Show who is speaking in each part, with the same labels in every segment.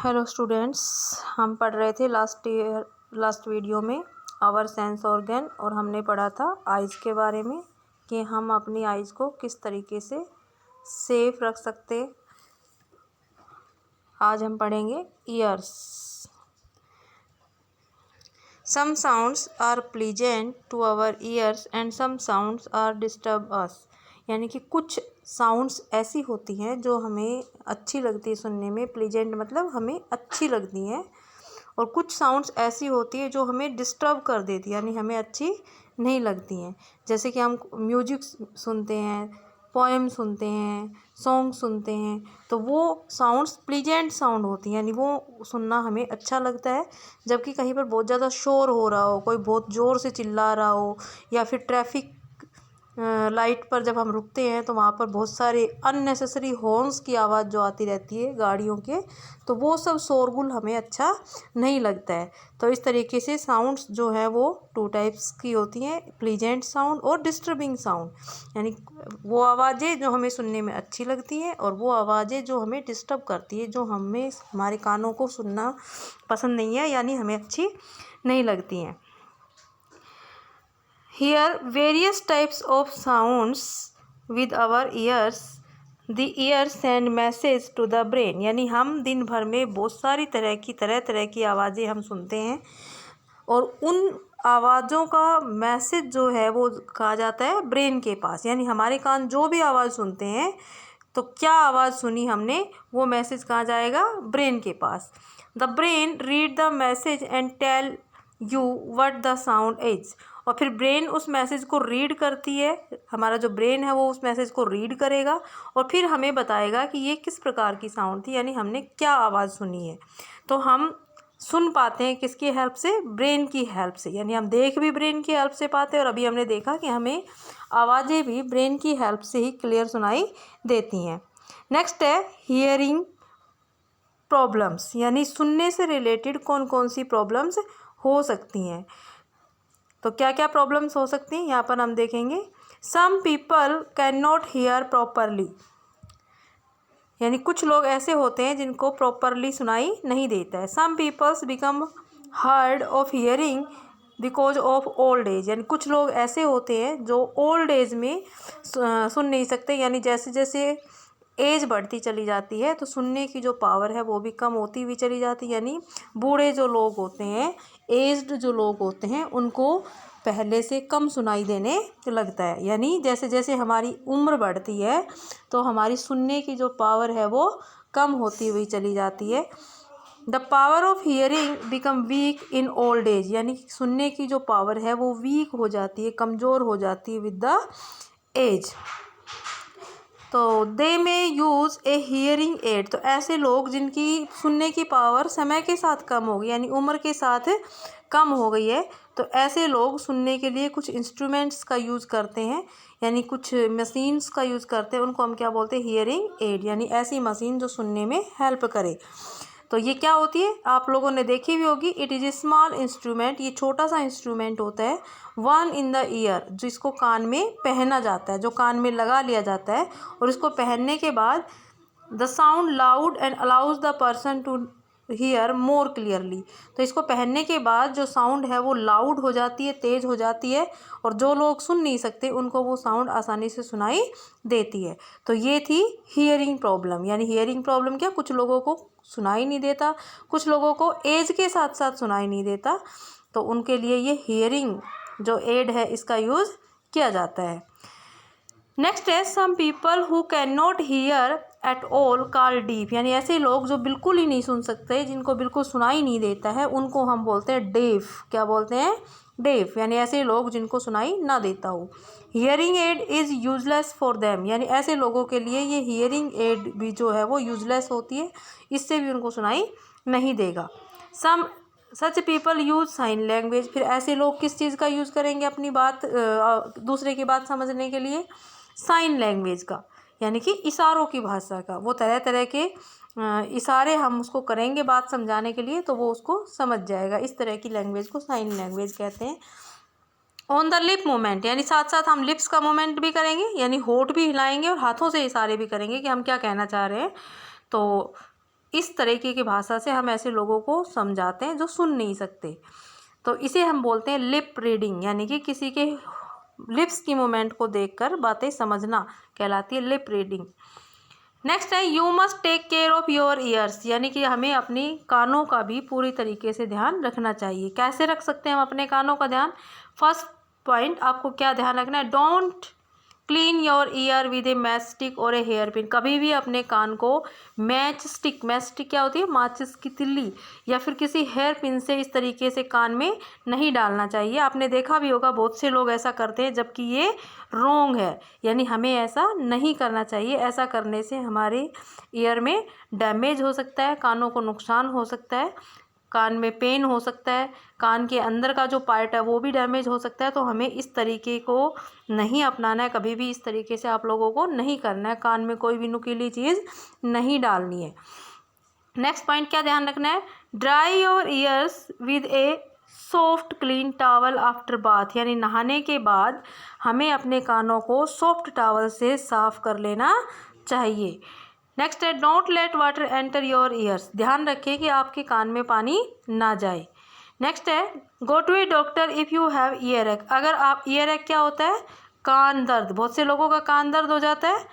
Speaker 1: Hello students, हम पढ़ रहे थे लास्ट वीडियो में आवर सेंस ऑर्गन और हमने पढ़ा था आइज़ के बारे में कि हम अपनी आइज़ को किस तरीके से सेफ रख सकते। आज हम पढ़ेंगे ears. Some sounds are pleasant to our ears and some sounds are disturb us. यानी कि कुछ साउंड्स ऐसी होती हैं जो हमें अच्छी लगती है सुनने में, प्लीजेंट मतलब हमें अच्छी लगती हैं, और कुछ साउंड्स ऐसी होती है जो हमें डिस्टर्ब कर देती है, यानी हमें अच्छी नहीं लगती हैं। जैसे कि हम म्यूजिक सुनते हैं, पोएम सुनते हैं, सॉन्ग सुनते हैं, तो वो साउंड्स प्लीजेंट साउंड होती हैं, यानी वो सुनना हमें अच्छा लगता है। जबकि कहीं पर बहुत ज़्यादा शोर हो रहा हो, कोई बहुत ज़ोर से चिल्ला रहा हो, या फिर ट्रैफिक लाइट पर जब हम रुकते हैं तो वहाँ पर बहुत सारे अननेसेसरी हॉर्न्स की आवाज़ जो आती रहती है गाड़ियों के, तो वो सब शोरगुल हमें अच्छा नहीं लगता है। तो इस तरीके से साउंड्स जो है वो टू टाइप्स की होती हैं, प्लीजेंट साउंड और डिस्टर्बिंग साउंड। यानी वो आवाज़ें जो हमें सुनने में अच्छी लगती हैं और वो आवाज़ें जो हमें डिस्टर्ब करती है, जो हमें हमारे कानों को सुनना पसंद नहीं है, यानी हमें अच्छी नहीं लगती हैं। Hear various types of sounds with our ears. The ears send message to the brain. यानी हम दिन भर में बहुत सारी तरह की आवाज़ें हम सुनते हैं, और उन आवाज़ों का मैसेज जो है वो कहा जाता है ब्रेन के पास। यानी हमारे कान जो भी आवाज़ सुनते हैं, तो क्या आवाज़ सुनी हमने, वो मैसेज कहाँ जाएगा, ब्रेन के पास। The brain read the message and tell you what the sound is. और फिर ब्रेन उस मैसेज को रीड करती है, हमारा जो ब्रेन है वो उस मैसेज को रीड करेगा और फिर हमें बताएगा कि ये किस प्रकार की साउंड थी, यानी हमने क्या आवाज़ सुनी है। तो हम सुन पाते हैं किसकी हेल्प से, ब्रेन की हेल्प से। यानी हम देख भी ब्रेन की हेल्प से पाते हैं, और अभी हमने देखा कि हमें आवाज़ें भी ब्रेन की हेल्प से ही क्लियर सुनाई देती हैं। नेक्स्ट है हियरिंग प्रॉब्लम्स, यानी सुनने से रिलेटेड कौन कौन सी प्रॉब्लम्स हो सकती हैं। तो क्या क्या प्रॉब्लम्स हो सकती हैं यहाँ पर हम देखेंगे। Some people can not hear properly, यानी कुछ लोग ऐसे होते हैं जिनको प्रॉपरली सुनाई नहीं देता है। Some peoples become hard of hearing because of old age, यानी कुछ लोग ऐसे होते हैं जो ओल्ड एज में सुन नहीं सकते, यानी जैसे जैसे एज बढ़ती चली जाती है तो सुनने की जो पावर है वो भी कम होती हुई चली जाती है। यानी बूढ़े जो लोग होते हैं, एज्ड जो लोग होते हैं, उनको पहले से कम सुनाई देने लगता है। यानी जैसे जैसे हमारी उम्र बढ़ती है तो हमारी सुनने की जो पावर है वो कम होती हुई चली जाती है। The power of hearing become weak in old age, यानी सुनने की जो पावर है वो वीक हो जाती है, कमज़ोर हो जाती है विद द एज। तो दे में यूज़ ए हियरिंग एड, तो ऐसे लोग जिनकी सुनने की पावर समय के साथ कम हो गई, यानी उम्र के साथ कम हो गई है, तो ऐसे लोग सुनने के लिए कुछ इंस्ट्रूमेंट्स का यूज़ करते हैं, यानी कुछ मशीन्स का यूज़ करते हैं। उनको हम क्या बोलते हैं, हियरिंग एड, यानी ऐसी मशीन जो सुनने में हेल्प करे। तो ये क्या होती है, आप लोगों ने देखी भी होगी। It is a small instrument, ये छोटा सा इंस्ट्रूमेंट होता है, वन इन द ईयर, जिसको कान में पहना जाता है, जो कान में लगा लिया जाता है, और इसको पहनने के बाद the sound loud and allows the person to hear more clearly. तो इसको पहनने के बाद जो साउंड है वो लाउड हो जाती है, तेज़ हो जाती है, और जो लोग सुन नहीं सकते उनको वो साउंड आसानी से सुनाई देती है। तो ये थी हियरिंग प्रॉब्लम, यानी हियरिंग प्रॉब्लम क्या, कुछ लोगों को सुनाई नहीं देता, कुछ लोगों को एज के साथ साथ सुनाई नहीं देता, तो उनके लिए ये हियरिंग जो एड है इसका यूज़ किया जाता है। नेक्स्ट है some people who can not hear at all call deaf, यानी ऐसे लोग जो बिल्कुल ही नहीं सुन सकते, जिनको बिल्कुल सुनाई नहीं देता है, उनको हम बोलते हैं डेफ। क्या बोलते हैं, डेफ, यानी ऐसे लोग जिनको सुनाई ना देता हो। Hearing aid is useless for them, यानी ऐसे लोगों के लिए ये हियरिंग एड भी जो है वो यूजलेस होती है, इससे भी उनको सुनाई नहीं देगा। Some such people use sign language, फिर ऐसे लोग किस चीज़ का यूज़ करेंगे अपनी बात दूसरे की बात समझने के लिए, साइन लैंग्वेज का, यानी कि इशारों की भाषा का। वो तरह तरह के इशारे हम उसको करेंगे बात समझाने के लिए, तो वो उसको समझ जाएगा। इस तरह की लैंग्वेज को साइन लैंग्वेज कहते हैं। ऑन द लिप मोमेंट, यानी साथ साथ हम लिप्स का मोमेंट भी करेंगे, यानी होठ भी हिलाएंगे और हाथों से इशारे भी करेंगे कि हम क्या कहना चाह रहे हैं। तो इस तरीके की भाषा से हम ऐसे लोगों को समझाते हैं जो सुन नहीं सकते। तो इसे हम बोलते हैं लिप रीडिंग, यानी कि किसी के लिप्स की मूवमेंट को देखकर बातें समझना कहलाती है लिप रीडिंग। नेक्स्ट है you must take care of your ears, यानी कि हमें अपनी कानों का भी पूरी तरीके से ध्यान रखना चाहिए। कैसे रख सकते हैं हम अपने कानों का ध्यान? फर्स्ट पॉइंट आपको क्या ध्यान रखना है, don't clean your year with A match stick और ए हेयर पिन। कभी भी अपने कान को मैच स्टिक क्या होती है, माचिस की तिल्ली या फिर किसी हेयर पिन से इस तरीके से कान में नहीं डालना चाहिए। आपने देखा भी होगा बहुत से लोग ऐसा करते हैं, जबकि ये रॉन्ग है, यानी हमें ऐसा नहीं करना चाहिए। ऐसा करने से हमारे ईयर में डैमेज हो सकता है, कानों को नुकसान हो सकता है, कान में पेन हो सकता है, कान के अंदर का जो पार्ट है वो भी डैमेज हो सकता है। तो हमें इस तरीके को नहीं अपनाना है, कभी भी इस तरीके से आप लोगों को नहीं करना है, कान में कोई भी नुकीली चीज़ नहीं डालनी है। नेक्स्ट पॉइंट क्या ध्यान रखना है, dry your ears with A soft clean towel after bath, यानी नहाने के बाद हमें अपने कानों को सॉफ्ट टॉवल से साफ कर लेना चाहिए। नेक्स्ट है don't let water enter your ears, ध्यान रखें कि आपके कान में पानी ना जाए। नेक्स्ट है go to a doctor if you have earache, अगर आप ईयर एक क्या होता है, कान दर्द, बहुत से लोगों का कान दर्द हो जाता है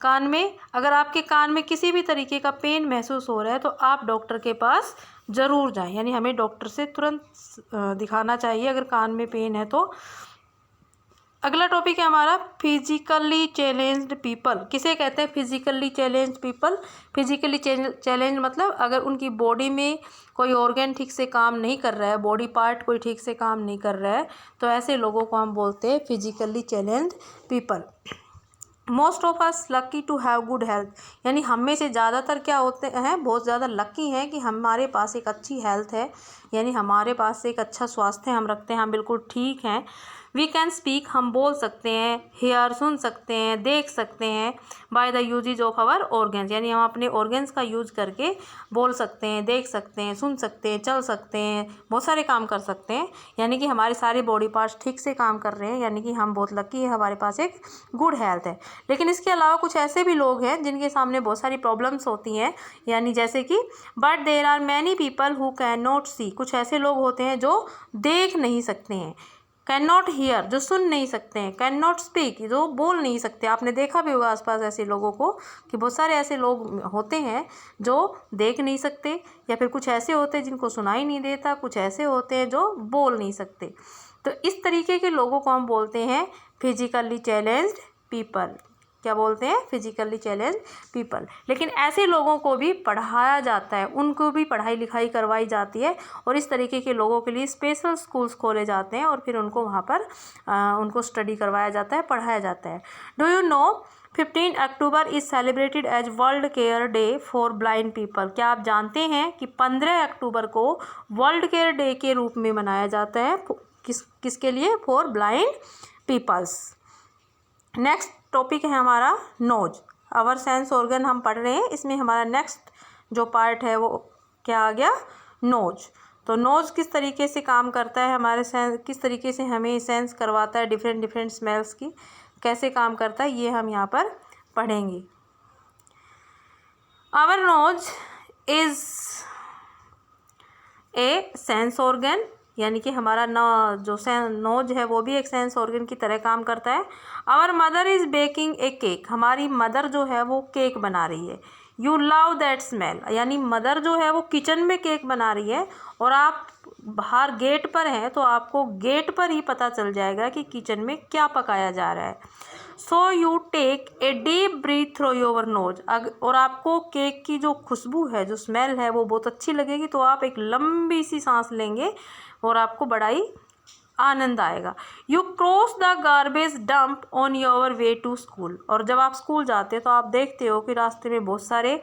Speaker 1: कान में। अगर आपके कान में किसी भी तरीके का पेन महसूस हो रहा है तो आप डॉक्टर के पास ज़रूर जाएं, यानी हमें डॉक्टर से तुरंत दिखाना चाहिए अगर कान में पेन है तो। अगला टॉपिक है हमारा फिजिकली चैलेंज्ड पीपल। किसे कहते हैं physically challenged people? Physically challenge मतलब अगर उनकी बॉडी में कोई ऑर्गन ठीक से काम नहीं कर रहा है, बॉडी पार्ट कोई ठीक से काम नहीं कर रहा है, तो ऐसे लोगों को हम बोलते हैं physically challenged people. Most of us lucky to have good health, यानी हम में से ज़्यादातर क्या होते हैं, बहुत ज़्यादा लकी हैं कि हमारे पास एक अच्छी हेल्थ है, यानी हमारे पास एक अच्छा स्वास्थ्य हम रखते हैं, हम बिल्कुल ठीक हैं। वी कैन स्पीक, हम बोल सकते हैं, हेयर सुन सकते हैं, देख सकते हैं, by the usages of our organs, यानी हम अपने ऑर्गन्स का यूज करके बोल सकते हैं, देख सकते हैं, सुन सकते हैं, चल सकते हैं, बहुत सारे काम कर सकते हैं, यानी कि हमारे सारे बॉडी पार्ट्स ठीक से काम कर रहे हैं, यानी कि हम बहुत लकी है, हमारे पास एक गुड हेल्थ है। लेकिन इसके अलावा कुछ ऐसे भी लोग हैं जिनके सामने बहुत सारी प्रॉब्लम्स होती हैं, यानी जैसे कि but there are many people who can not see, कुछ ऐसे लोग होते हैं जो देख नहीं सकते हैं, कैन नॉट हियर जो सुन नहीं सकते हैं, कैन नॉट स्पीक जो बोल नहीं सकते। आपने देखा भी होगा आसपास ऐसे लोगों को कि बहुत सारे ऐसे लोग होते हैं जो देख नहीं सकते, या फिर कुछ ऐसे होते हैं जिनको सुनाई नहीं देता, कुछ ऐसे होते हैं जो बोल नहीं सकते। तो इस तरीके के लोगों को हम बोलते हैं फिजिकली चैलेंज्ड पीपल। क्या बोलते हैं? Physically challenge people. लेकिन ऐसे लोगों को भी पढ़ाया जाता है, उनको भी पढ़ाई लिखाई करवाई जाती है, और इस तरीके के लोगों के लिए स्पेशल स्कूल्स खोले जाते हैं और फिर उनको वहाँ पर उनको स्टडी करवाया जाता है, पढ़ाया जाता है। Do you know 15 October is celebrated as world care day for blind people. क्या आप जानते हैं कि 15 अक्टूबर को वर्ल्ड केयर डे के रूप में मनाया जाता है किसके लिए? For blind peoples. Next topic है हमारा नोज, आवर सेंस ऑर्गन हम पढ़ रहे हैं, इसमें हमारा नेक्स्ट जो पार्ट है वो क्या आ गया? नोज। तो नोज किस तरीके से काम करता है, हमारे सेंस किस तरीके से हमें सेंस करवाता है डिफरेंट डिफरेंट स्मेल्स की, कैसे काम करता है, ये हम यहाँ पर पढ़ेंगे। Our nose is a sense organ, यानी कि हमारा जो नोज है वो भी एक सेंस ऑर्गन की तरह काम करता है। Our mother is baking a cake, हमारी मदर जो है वो केक बना रही है। यू लव दैट स्मेल, यानी मदर जो है वो किचन में केक बना रही है और आप बाहर गेट पर हैं तो आपको गेट पर ही पता चल जाएगा कि किचन में क्या पकाया जा रहा है। So you take a deep breath through your nose, और आपको केक की जो खुशबू है, जो स्मेल है वो बहुत अच्छी लगेगी, तो आप एक लंबी सी सांस लेंगे और आपको बड़ा ही आनंद आएगा। You cross the garbage dump on your way to school, और जब आप स्कूल जाते हैं तो आप देखते हो कि रास्ते में बहुत सारे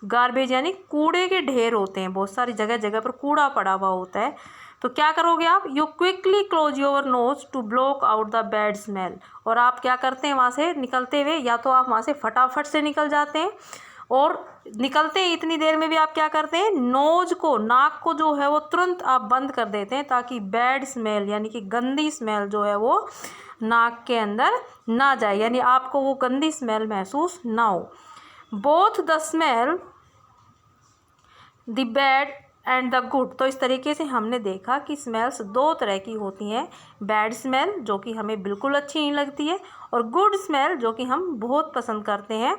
Speaker 1: गार्बेज यानी कूड़े के ढेर होते हैं, बहुत सारी जगह जगह पर कूड़ा पड़ा हुआ होता है। तो क्या करोगे आप? You quickly close your nose to block out the bad smell, और आप क्या करते हैं वहाँ से निकलते हुए, या तो आप वहाँ से फटाफट से निकल जाते हैं, और निकलते हैं इतनी देर में भी आप क्या करते हैं, नोज को, नाक को जो है वो तुरंत आप बंद कर देते हैं ताकि बैड स्मेल यानी कि गंदी स्मेल जो है वो नाक के अंदर ना जाए, यानी आपको वो गंदी स्मेल महसूस ना हो। Both the smell the bad and the good. तो इस तरीके से हमने देखा कि स्मेल्स दो तरह की होती हैं, बैड स्मेल जो कि हमें बिल्कुल अच्छी नहीं लगती है, और गुड स्मेल जो कि हम बहुत पसंद करते हैं।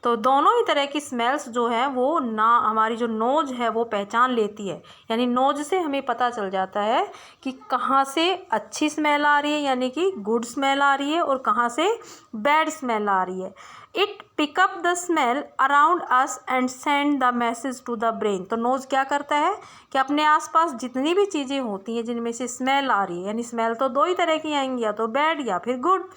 Speaker 1: तो दोनों ही तरह की स्मेल्स जो है वो ना हमारी जो नोज़ है वो पहचान लेती है, यानी नोज़ से हमें पता चल जाता है कि कहाँ से अच्छी स्मेल आ रही है यानी कि गुड स्मेल आ रही है और कहाँ से बैड स्मेल आ रही है। It pick up the smell around us and send the message to the brain. तो नोज़ क्या करता है कि अपने आसपास जितनी भी चीज़ें होती हैं जिनमें से स्मेल आ रही है, यानी स्मेल तो दो ही तरह की आएंगी, या तो बैड या फिर गुड।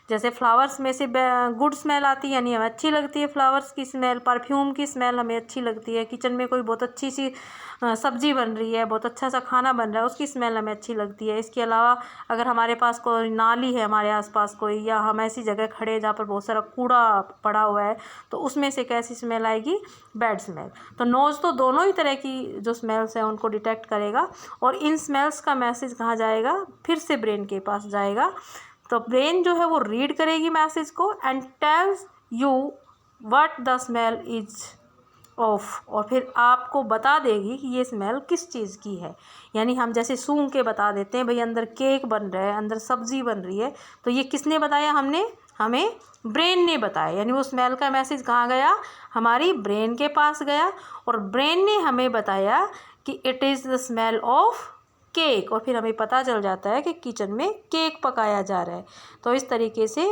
Speaker 1: जैसे फ्लावर्स में से गुड स्मेल आती है यानी हमें अच्छी लगती है फ्लावर्स की स्मेल, परफ्यूम की स्मेल हमें अच्छी लगती है, किचन में कोई बहुत अच्छी सी सब्जी बन रही है, बहुत अच्छा सा खाना बन रहा है, उसकी स्मेल हमें अच्छी लगती है। इसके अलावा अगर हमारे पास कोई नाली है हमारे आसपास कोई, या हम ऐसी जगह खड़े हैं जहाँ पर बहुत सारा कूड़ा पड़ा हुआ है, तो उसमें से कैसी स्मेल आएगी, बैड स्मेल। तो नोज़ तो दोनों ही तरह की जो स्मेल्स हैं उनको डिटेक्ट करेगा, और इन स्मेल्स का मैसेज कहाँ जाएगा, फिर से ब्रेन के पास जाएगा। तो ब्रेन जो है वो रीड करेगी मैसेज को and tells you what the smell is of, और फिर आपको बता देगी कि ये स्मेल किस चीज़ की है। यानी हम जैसे सूंघ के बता देते हैं भाई अंदर केक बन रहा है, अंदर सब्जी बन रही है, तो ये किसने बताया, हमें ब्रेन ने बताया। यानी वो स्मेल का मैसेज कहाँ गया, हमारी ब्रेन के पास गया, और ब्रेन ने हमें बताया कि it is the smell of cake, और फिर हमें पता चल जाता है कि किचन में केक पकाया जा रहा है। तो इस तरीके से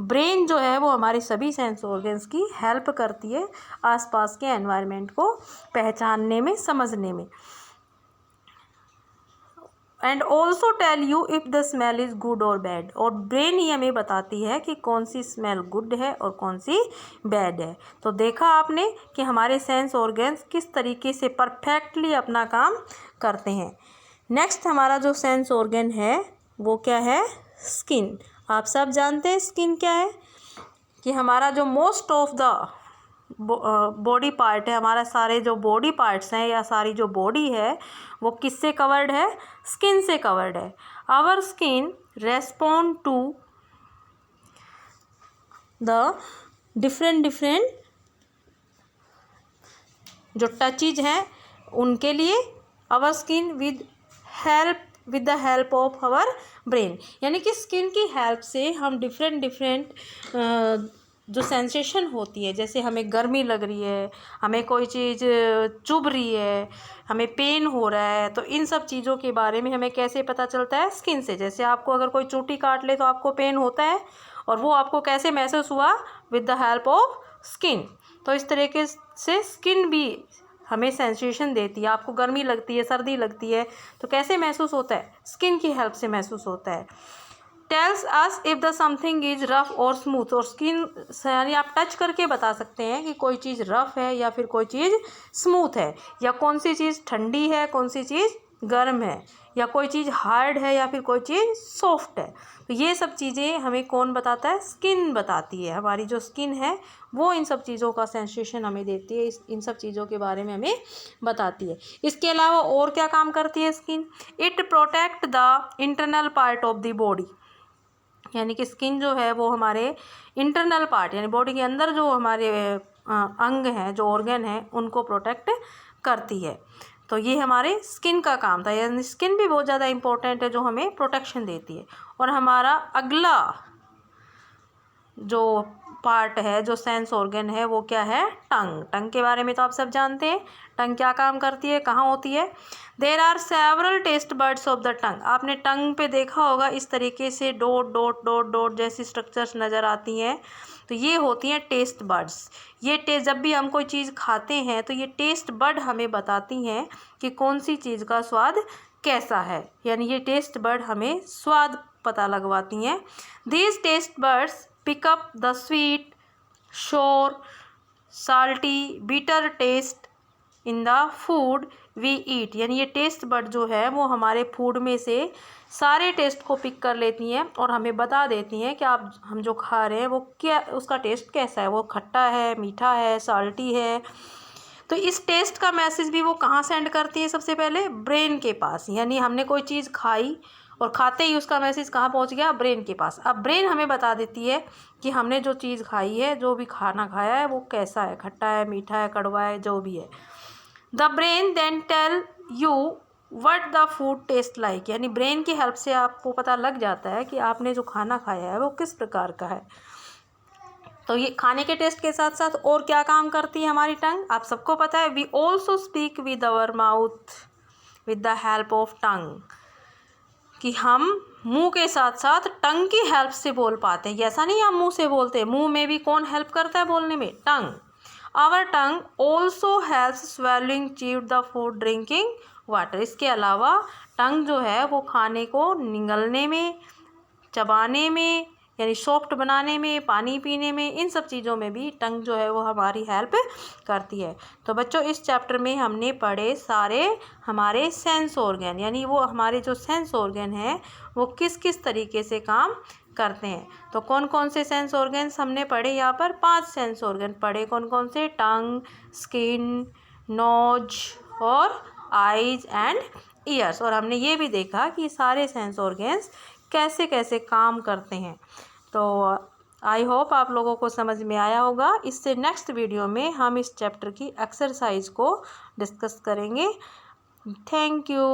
Speaker 1: ब्रेन जो है वो हमारे सभी सेंस ऑर्गन्स की हेल्प करती है आसपास के एनवायरनमेंट को पहचानने में, समझने में। And also tell you if the smell is good और बैड, और ब्रेन ही हमें बताती है कि कौन सी स्मेल गुड है और कौन सी बैड है। तो देखा आपने कि हमारे सेंस ऑर्गन्स किस तरीके से परफेक्टली अपना काम करते हैं। नेक्स्ट हमारा जो सेंस ऑर्गन है वो क्या है, स्किन। आप सब जानते हैं स्किन क्या है, कि हमारा जो most of the body part है, हमारा सारे जो बॉडी पार्ट्स हैं या सारी जो बॉडी है वो किससे कवर्ड है, स्किन से कवर्ड है। Our skin respond to the different जो टचेज हैं उनके लिए, our skin with the help of our brain, यानी कि स्किन की हेल्प से हम डिफरेंट जो सेंसेशन होती है, जैसे हमें गर्मी लग रही है, हमें कोई चीज़ चुभ रही है, हमें पेन हो रहा है, तो इन सब चीज़ों के बारे में हमें कैसे पता चलता है, स्किन से। जैसे आपको अगर कोई चोटी काट ले तो आपको पेन होता है, और वो आपको कैसे महसूस हुआ, with the help of skin. तो इस तरीके से स्किन भी हमें सेंसेशन देती है। आपको गर्मी लगती है, सर्दी लगती है, तो कैसे महसूस होता है, स्किन की हेल्प से महसूस होता है। Tells us if the something is rough और स्मूथ, और स्किन यानी आप टच करके बता सकते हैं कि कोई चीज़ रफ है या फिर कोई चीज़ स्मूथ है, या कौन सी चीज़ ठंडी है, कौन सी चीज़ गर्म है, या कोई चीज़ हार्ड है या फिर कोई चीज़ सॉफ्ट है। तो ये सब चीज़ें हमें कौन बताता है, स्किन बताती है। हमारी जो स्किन है वो इन सब चीज़ों का सेंसेशन हमें देती है, इन सब चीज़ों के बारे में हमें बताती है। इसके अलावा और क्या काम करती है skin, it protect the internal part of the body, यानी कि स्किन जो है वो हमारे इंटरनल पार्ट यानी बॉडी के अंदर जो हमारे अंग हैं, जो ऑर्गन हैं, उनको प्रोटेक्ट करती है। तो ये हमारे स्किन का काम था, यानी स्किन भी बहुत ज़्यादा इम्पोर्टेंट है जो हमें प्रोटेक्शन देती है। और हमारा अगला जो पार्ट है, जो सेंस ऑर्गन है, वो क्या है, टंग। टंग के बारे में तो आप सब जानते हैं, टंग क्या काम करती है, कहाँ होती है। There are several taste buds of the tongue. आपने टंग पे देखा होगा इस तरीके से डॉट डॉट डॉट डॉट जैसी स्ट्रक्चर्स नज़र आती हैं, तो ये होती हैं टेस्ट बर्ड्स। ये टेस्ट, जब भी हम कोई चीज़ खाते हैं तो ये टेस्ट बर्ड हमें बताती हैं कि कौन सी चीज़ का स्वाद कैसा है, यानी ये टेस्ट बर्ड हमें स्वाद पता लगवाती हैं। These taste buds pick up the sweet, sour, salty, bitter taste in the food we eat, यानी ये टेस्ट बर्ड जो है वो हमारे फूड में से सारे टेस्ट को पिक कर लेती हैं और हमें बता देती हैं कि हम जो खा रहे हैं वो क्या, उसका टेस्ट कैसा है, वो खट्टा है, मीठा है, साल्टी है। तो इस टेस्ट का मैसेज भी वो कहाँ सेंड करती है, सबसे पहले ब्रेन के पास। यानी हमने कोई चीज़ खाई और खाते ही उसका मैसेज कहाँ पहुँच गया, ब्रेन के पास। अब ब्रेन हमें बता देती है कि हमने जो चीज़ खाई है, जो भी खाना खाया है वो कैसा है, खट्टा है, मीठा है, कड़वा है, जो भी है। The brain then tell you what the food taste like, यानी ब्रेन की हेल्प से आपको पता लग जाता है कि आपने जो खाना खाया है वो किस प्रकार का है। तो ये खाने के टेस्ट के साथ साथ और क्या काम करती है हमारी टंग, आप सबको पता है। We also speak with our mouth with the help of tongue, कि हम मुंह के साथ साथ टंग की हेल्प से बोल पाते हैं। ऐसा नहीं हम मुंह से बोलते, मुंह में भी कौन हेल्प करता है बोलने में, tongue. Our tongue also helps swallowing chew the food drinking water, इसके अलावा टंग जो है वो खाने को निगलने में, चबाने में, यानी सॉफ्ट बनाने में, पानी पीने में, इन सब चीज़ों में भी टंग जो है वो हमारी हेल्प करती है। तो बच्चों इस चैप्टर में हमने पढ़े सारे हमारे सेंस ऑर्गन, यानी वो हमारे जो सेंस ऑर्गन हैं वो किस किस तरीके से काम करते हैं। तो कौन कौन से सेंस ऑर्गन्स हमने पढ़े, यहाँ पर 5 सेंस ऑर्गन पढ़े। कौन कौन से, टंग, स्किन, नोज और आइज एंड ईयर्स। और हमने ये भी देखा कि सारे सेंस ऑर्गन्स कैसे कैसे काम करते हैं। तो आई होप आप लोगों को समझ में आया होगा। इससे नेक्स्ट वीडियो में हम इस चैप्टर की एक्सरसाइज को डिस्कस करेंगे। Thank you.